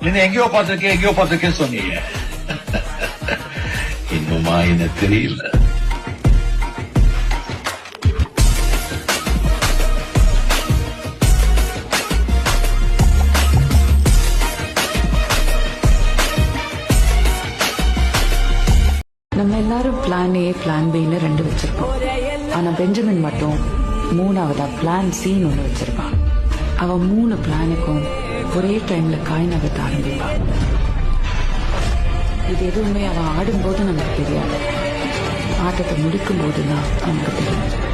நீங்க எங்கேயோ பார்த்திருக்கேன் சொன்னீங்க. இன்னுமா என்ன தெரியல. நம்ம எல்லாரும் பிளான் ஏ பிளான் பின்னு 2 வச்சிருப்போம். ஆனா பெஞ்சமின் மட்டும் 3ஆவதா பிளான் சின்னு ஒண்ணு வச்சிருப்பான். அவ 3 பிளானுக்கும் ஒரே டைம்ல காய் நகர்த்த ஆரம்பிப்பான். இது எதுவுமே அவன் ஆடும்போது நமக்கு தெரியாது, ஆட்டத்தை முடிக்கும் போதுதான் நமக்கு தெரியும்.